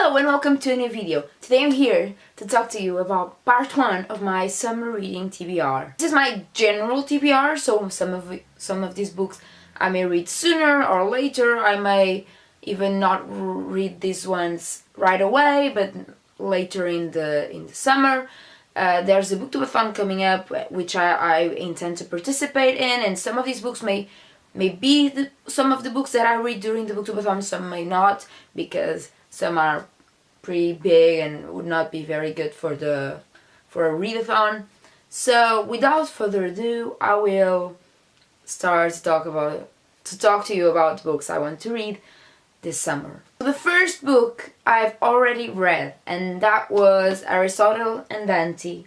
Hello and welcome to a new video. Today I'm here to talk to you about part 1 of my summer reading TBR. This is my general TBR, so some of these books I may read sooner or later. I may even not read these ones right away, but later in the summer. There's a booktubeathon coming up, which I intend to participate in, and some of these books may be some of the books that I read during the booktubeathon, some may not, because some are pretty big and would not be very good for a readathon. So without further ado, I will start to talk to you about books I want to read this summer. The first book I've already read, and that was Aristotle and Dante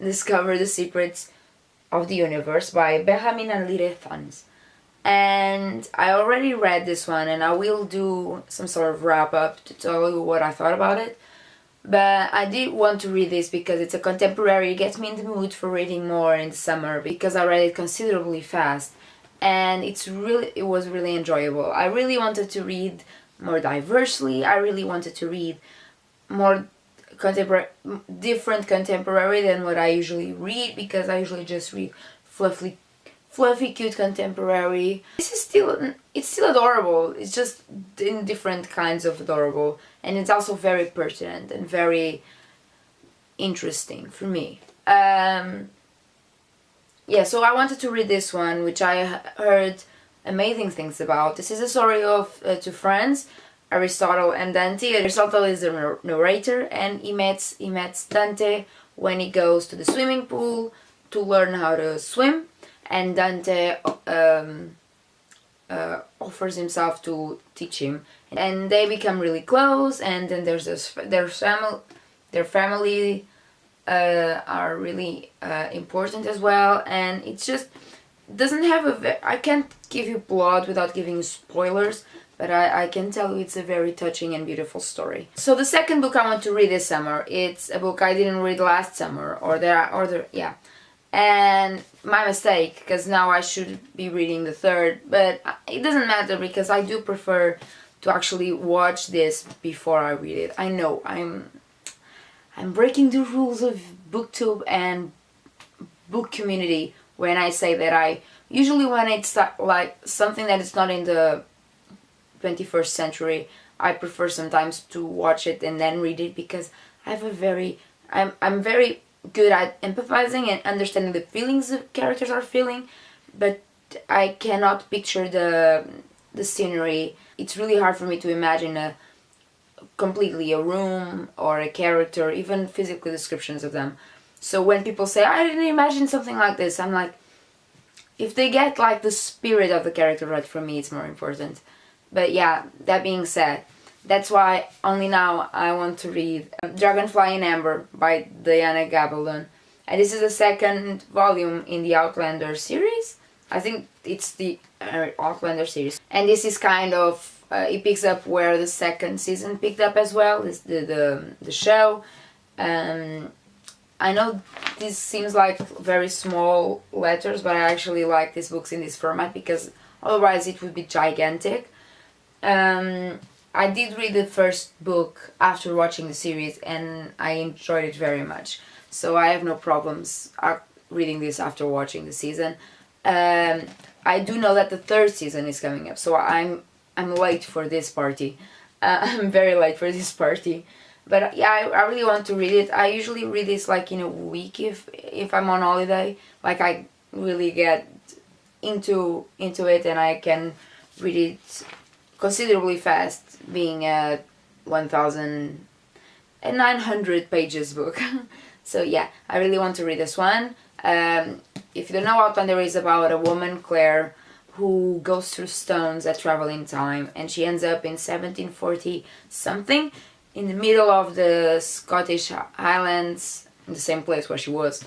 Discover the Secrets of the Universe by Benjamin and Lire Thans. And I already read this one, and I will do some sort of wrap-up to tell you what I thought about it. But I did want to read this because it's a contemporary. It gets me in the mood for reading more in the summer because I read it considerably fast, and it was really enjoyable. I really wanted to read more diversely. I really wanted to read more different contemporary than what I usually read, because I usually just read fluffy, cute contemporary. It's still adorable. It's just in different kinds of adorable, and it's also very pertinent and very interesting for me. Yeah, so I wanted to read this one, which I heard amazing things about. This is a story of two friends, Aristotle and Dante. Aristotle is the narrator, and he meets Dante when he goes to the swimming pool to learn how to swim, and Dante offers himself to teach him, and they become really close. And then there's their family are really important as well, and it just doesn't have I can't give you plot without giving you spoilers, but I can tell you it's a very touching and beautiful story. So the second book I want to read this summer, it's a book I didn't read last summer, and my mistake, because now I should be reading the third, but it doesn't matter because I do prefer to actually watch this before I read it. I know I'm breaking the rules of booktube and book community when I say that I usually, when it's like something that is not in the 21st century, I prefer sometimes to watch it and then read it, because I have I'm very good at empathizing and understanding the feelings the characters are feeling, but I cannot picture the scenery. It's really hard for me to imagine completely a room or a character, even physical descriptions of them. So when people say, I didn't imagine something like this, I'm like, if they get like the spirit of the character right, for me it's more important. But yeah, that being said, that's why only now I want to read Dragonfly in Amber by Diana Gabaldon. And this is the second volume in the Outlander series. I think it's the Outlander series. And this is kind of, it picks up where the second season picked up as well, is the show. I know this seems like very small letters, but I actually like these books in this format because otherwise it would be gigantic. I did read the first book after watching the series, and I enjoyed it very much. So I have no problems reading this after watching the season. I do know that the third season is coming up, so I'm late for this party. I'm very late for this party. But yeah, I really want to read it. I usually read this like in a week if I'm on holiday. Like I really get into it, and I can read it considerably fast, being a 1,900 pages book. So yeah, I really want to read this one. If you don't know, Outlander is about a woman, Claire, who goes through stones that travel in time, and she ends up in 1740 something, in the middle of the Scottish Highlands, in the same place where she was,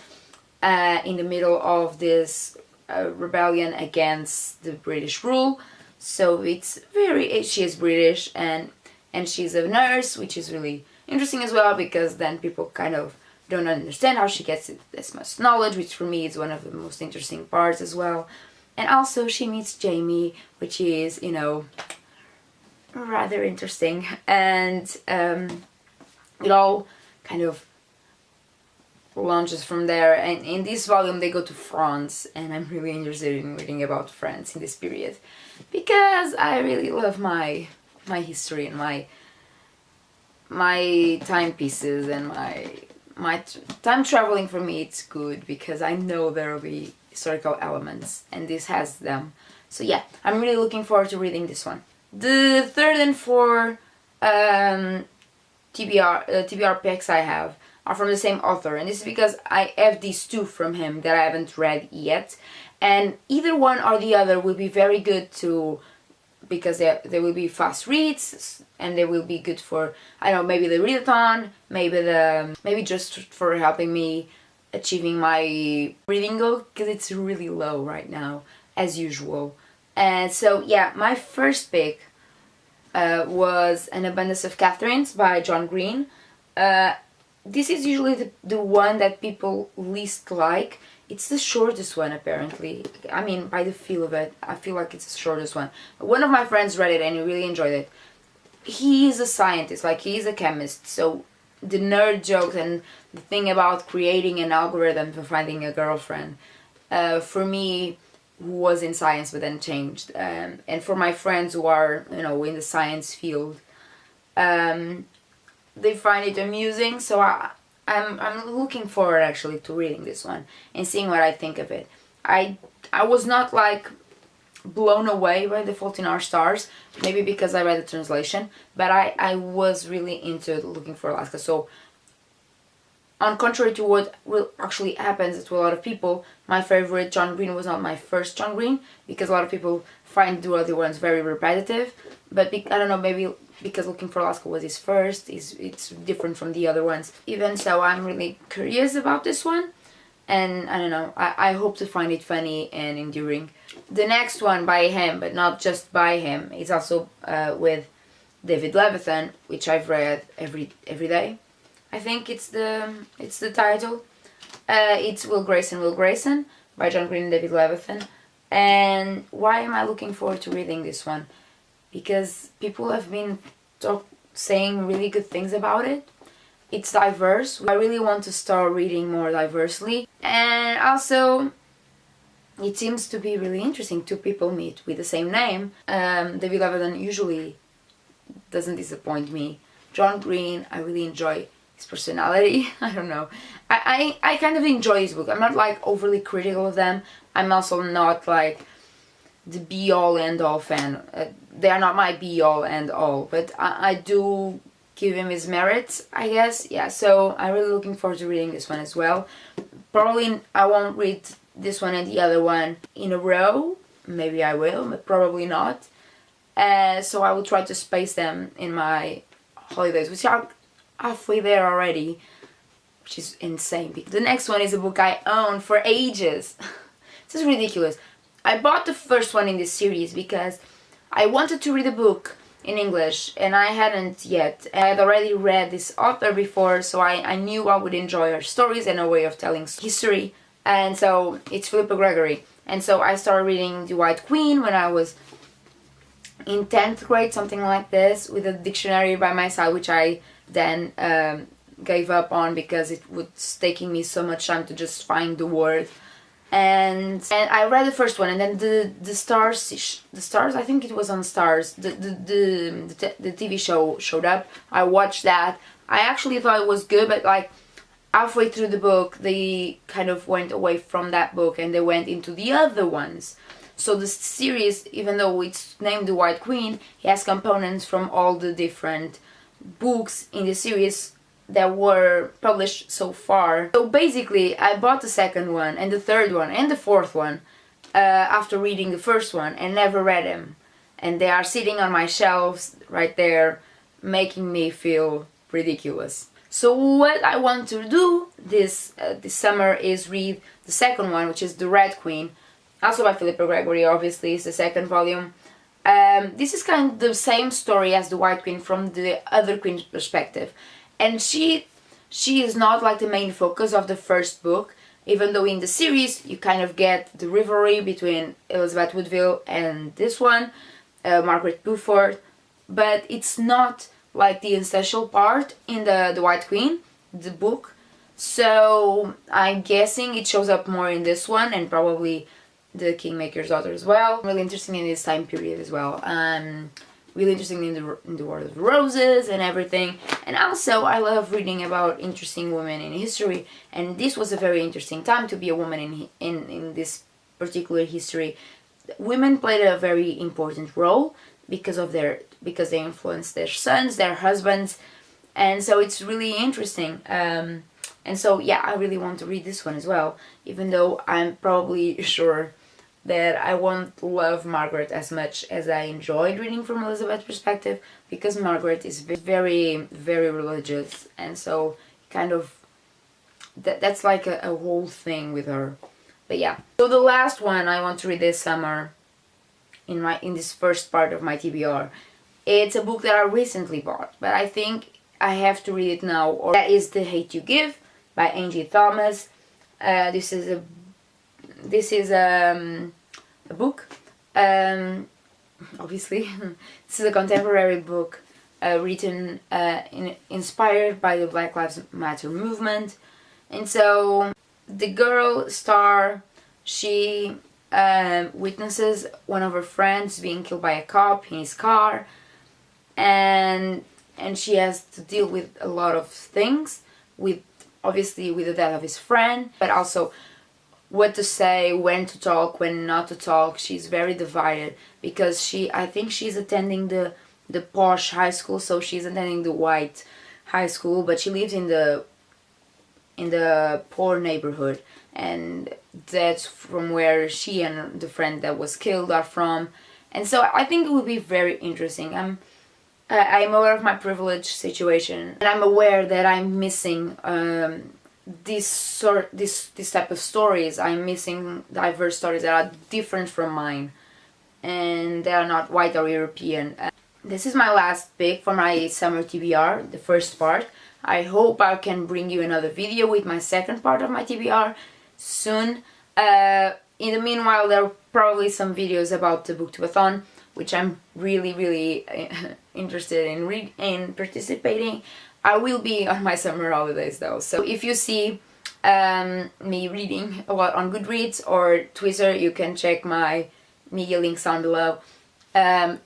in the middle of this rebellion against the British rule. So she is British, and she's a nurse, which is really interesting as well, because then people kind of don't understand how she gets this much knowledge, which for me is one of the most interesting parts as well. And also she meets Jamie, which is, rather interesting, and it all kind of launches from there. And in this volume they go to France, and I'm really interested in reading about France in this period because I really love my history and my timepieces, and my time traveling. For me it's good because I know there will be historical elements, and this has them. So yeah, I'm really looking forward to reading this one. The third and fourth TBR picks I have are from the same author, and this is because I have these two from him that I haven't read yet, and either one or the other will be very good to, because they will be fast reads, and they will be good for, I don't know, maybe the readathon, maybe just for helping me achieving my reading goal, because it's really low right now as usual. And so yeah, my first pick was An Abundance of Katherines by John Green. This is usually the one that people least like. It's the shortest one apparently. I mean, by the feel of it, I feel like it's the shortest one. One of my friends read it and he really enjoyed it. He is a scientist, like he is a chemist, so the nerd jokes and the thing about creating an algorithm for finding a girlfriend, for me, who was in science but then changed, and for my friends who are, you know, in the science field, they find it amusing. So I'm looking forward actually to reading this one and seeing what I think of it. I was not like blown away by The Fault in Our Stars, maybe because I read the translation, but I was really into Looking for Alaska. So on contrary to what will actually happens to a lot of people, my favorite John Green was not my first John Green, because a lot of people find the other ones very repetitive. But I don't know, maybe because Looking for Alaska was his first, it's different from the other ones. Even so, I'm really curious about this one, and I don't know, I hope to find it funny and enduring. The next one by him, but not just by him, is also with David Levithan, which I've read every day. I think it's the title. It's Will Grayson by John Green and David Levithan. And why am I looking forward to reading this one? Because people have been saying really good things about it. It's diverse. I really want to start reading more diversely. And also, it seems to be really interesting. Two people meet with the same name. David Levithan usually doesn't disappoint me. John Green, I really enjoy his personality. I don't know. I kind of enjoy his book. I'm not like overly critical of them. I'm also not like the be-all end-all fan. They are not my be-all end-all, but I do give him his merits, I guess. Yeah, so I'm really looking forward to reading this one as well. Probably I won't read this one and the other one in a row. Maybe I will, but probably not. So I will try to space them in my holidays, which are halfway there already, which is insane. The next one is a book I owned for ages. This is ridiculous. I bought the first one in this series because I wanted to read a book in English and I hadn't yet. I had already read this author before, so I knew I would enjoy her stories and her way of telling history. And so it's Philippa Gregory. And so I started reading The White Queen when I was in 10th grade, something like this, with a dictionary by my side, which I then gave up on because it was taking me so much time to just find the word. And I read the first one, and then the stars, I think it was on Stars, the TV show showed up. I watched that. I actually thought it was good, but like halfway through the book they kind of went away from that book and they went into the other ones. So the series, even though it's named The White Queen, it has components from all the different books in the series that were published so far. So basically I bought the second one and the third one and the fourth one after reading the first one and never read them. And they are sitting on my shelves right there, making me feel ridiculous. So what I want to do this summer is read the second one, which is The Red Queen, also by Philippa Gregory. Obviously it's the second volume. This is kind of the same story as The White Queen from the other queen's perspective. And she is not like the main focus of the first book, even though in the series you kind of get the rivalry between Elizabeth Woodville and this one, Margaret Beaufort. but it's not like the ancestral part in the White Queen, the book. So I'm guessing it shows up more in this one, and probably the Kingmaker's daughter as well. Really interesting in this time period as well. Really interesting in the world of roses and everything. And also I love reading about interesting women in history, and this was a very interesting time to be a woman in this particular history. Women played a very important role because they influenced their sons, their husbands, and so it's really interesting. And so yeah, I really want to read this one as well, even though I'm probably sure that I won't love Margaret as much as I enjoyed reading from Elizabeth's perspective, because Margaret is very, very religious, and so kind of that's like a whole thing with her. But yeah, so the last one I want to read this summer in this first part of my TBR, it's a book that I recently bought, but I think I have to read it now, or that is The Hate You Give by Angie Thomas. This is a book, obviously. This is a contemporary book written inspired by the Black Lives Matter movement. And so the girl star, she witnesses one of her friends being killed by a cop in his car, and she has to deal with a lot of things, obviously with the death of his friend, but also what to say, when to talk, when not to talk. She's very divided because I think she's attending the posh high school, so she's attending the white high school, but she lives in the poor neighborhood, and that's from where she and the friend that was killed are from. And so I think it will be very interesting. I'm aware of my privileged situation, and I'm aware that I'm missing this type of stories. I'm missing diverse stories that are different from mine, and they are not white or European. This is my last pick for my summer TBR, the first part. I hope I can bring you another video with my second part of my TBR soon. In the meanwhile, there are probably some videos about the booktubeathon, which I'm really interested in participating. I will be on my summer holidays though, so if you see me reading a lot on Goodreads or Twitter, you can check my media links down below. Yeah,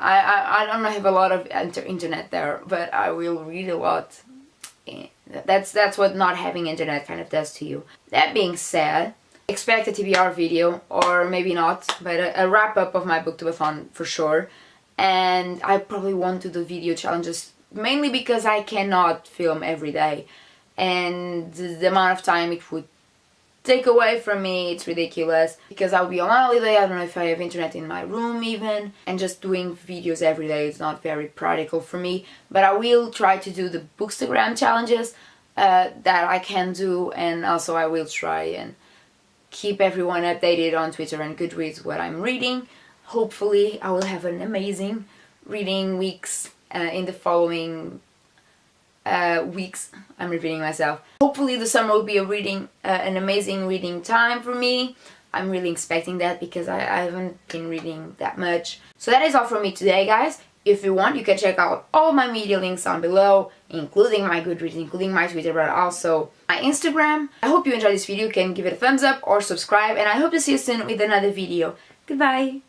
I don't have a lot of internet there, but I will read a lot. That's what not having internet kind of does to you. That being said, expect a TBR video, or maybe not, but a wrap up of my booktubeathon for sure. And I probably won't do the video challenges, mainly because I cannot film every day, and the amount of time it would take away from me, it's ridiculous, because I'll be on holiday. I don't know if I have internet in my room even, and just doing videos every day is not very practical for me. But I will try to do the Bookstagram challenges that I can do, and also I will try and keep everyone updated on Twitter and Goodreads what I'm reading. Hopefully I will have an amazing reading weeks in the following weeks. I'm repeating myself. Hopefully the summer will be an amazing reading time for me. I'm really expecting that because I haven't been reading that much. So that is all from me today, guys. If you want, you can check out all my media links down below, including my Goodreads, including my Twitter, but also my Instagram. I hope you enjoyed this video. You can give it a thumbs up or subscribe, and I hope to see you soon with another video. Goodbye!